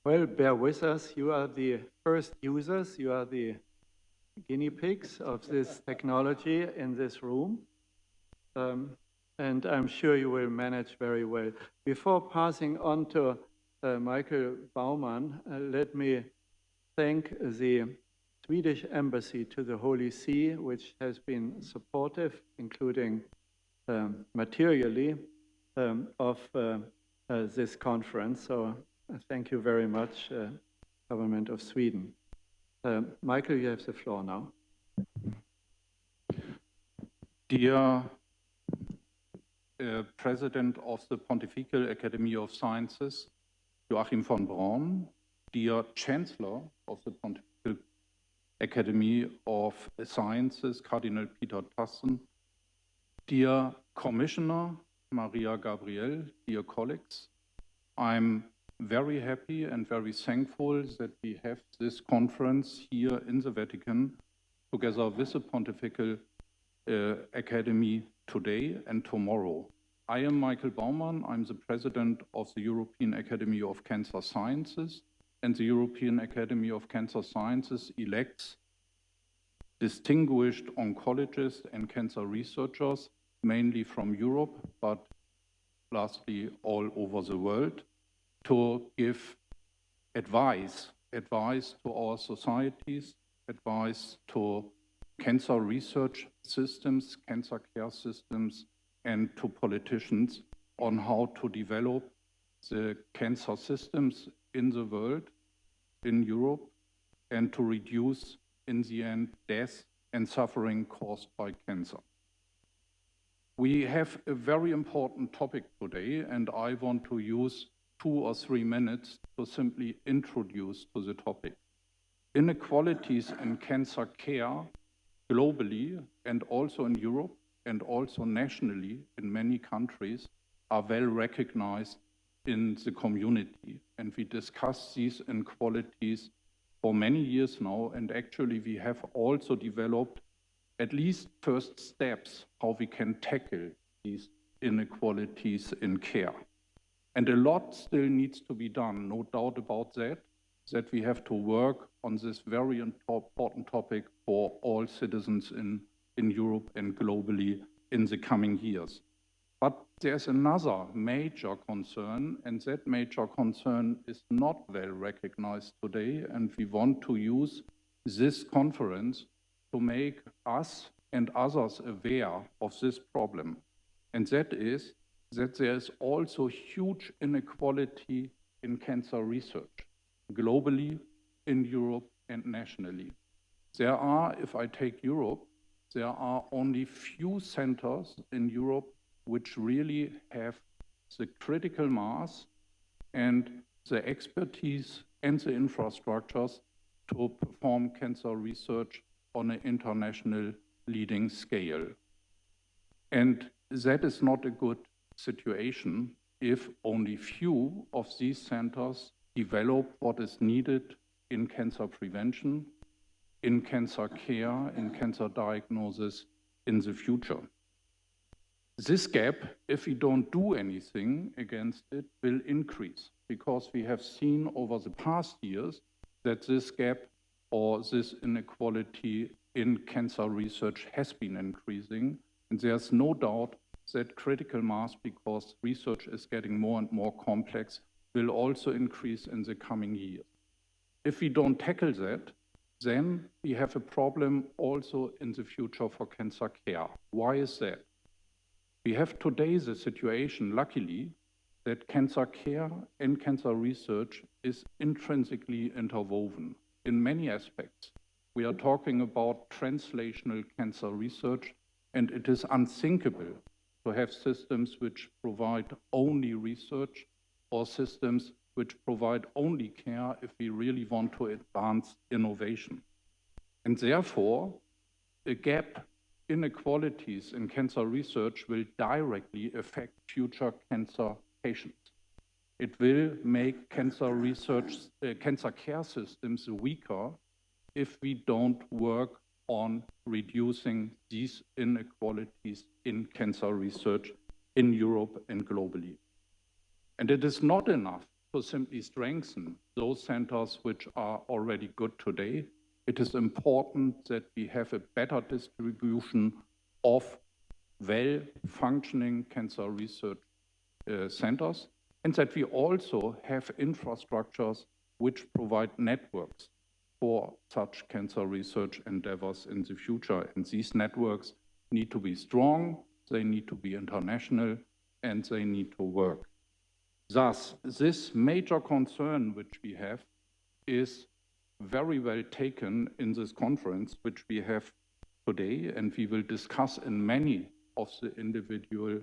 Well, bear with us. You are the first users. You are the guinea pigs of this technology in this room. And I'm sure you will manage very well. Before passing on to Michael Baumann, let me thank the Swedish Embassy to the Holy See, which has been supportive, including materially, of this conference. So thank you very much, Government of Sweden. Michael, you have the floor now. Dear President of the Pontifical Academy of Sciences, Joachim von Braun, dear Chancellor of the Pontifical Academy of Sciences, Cardinal Peter Tassen, dear Commissioner Maria Gabriel, dear colleagues, I'm very happy and very thankful that we have this conference here in the Vatican together with the Pontifical Academy today and tomorrow. I am Michael Baumann. I'm the president of the European Academy of Cancer Sciences, and the European Academy of Cancer Sciences elects distinguished oncologists and cancer researchers, mainly from Europe, but lastly all over the world, to give advice to our societies, advice to cancer research systems, cancer care systems, and to politicians on how to develop the cancer systems in the world, in Europe, and to reduce, in the end, death and suffering caused by cancer. We have a very important topic today, and I want to use 2 or 3 minutes to simply introduce to the topic. Inequalities in cancer care globally and also in Europe and also nationally in many countries are well recognized in the community. And we discuss these inequalities for many years now, and actually we have also developed at least first steps how we can tackle these inequalities in care. And a lot still needs to be done, no doubt about that we have to work on this very important topic for all citizens in Europe and globally in the coming years. But there's another major concern, and that major concern is not well recognized today, and we want to use this conference to make us and others aware of this problem. And that is that there is also huge inequality in cancer research, globally, in Europe, and nationally. There are, if I take Europe, there are only few centers in Europe which really have the critical mass and the expertise and the infrastructures to perform cancer research on an international leading scale. And that is not a good situation if only few of these centers develop what is needed in cancer prevention, in cancer care, in cancer diagnosis in the future. This gap, if we don't do anything against it, will increase, because we have seen over the past years that this gap or this inequality in cancer research has been increasing, and there's no doubt that critical mass, because research is getting more and more complex, will also increase in the coming years. If we don't tackle that, then we have a problem also in the future for cancer care. Why is that? We have today the situation, luckily, that cancer care and cancer research is intrinsically interwoven in many aspects. We are talking about translational cancer research, and it is unthinkable to have systems which provide only research or systems which provide only care if we really want to advance innovation. And therefore, a gap, inequalities in cancer research will directly affect future cancer patients. It will make cancer research, cancer care systems weaker if we don't work on reducing these inequalities in cancer research in Europe and globally. And it is not enough to simply strengthen those centers which are already good today. It is important that we have a better distribution of well-functioning cancer research centers, and that we also have infrastructures which provide networks for such cancer research endeavors in the future. And these networks need to be strong, they need to be international, and they need to work. Thus, this major concern which we have is very well taken in this conference which we have today, and we will discuss in many of the individual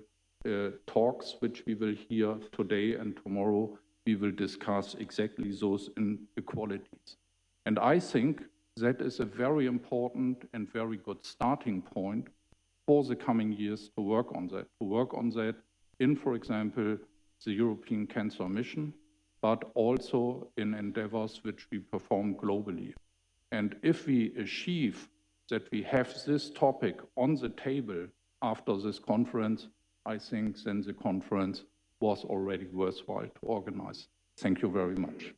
talks which we will hear today, and tomorrow we will discuss exactly those inequalities. And I think that is a very important and very good starting point for the coming years to work on that, in, for example, the European Cancer Mission, but also in endeavors which we perform globally. And if we achieve that we have this topic on the table after this conference, I think then the conference was already worthwhile to organize. Thank you very much.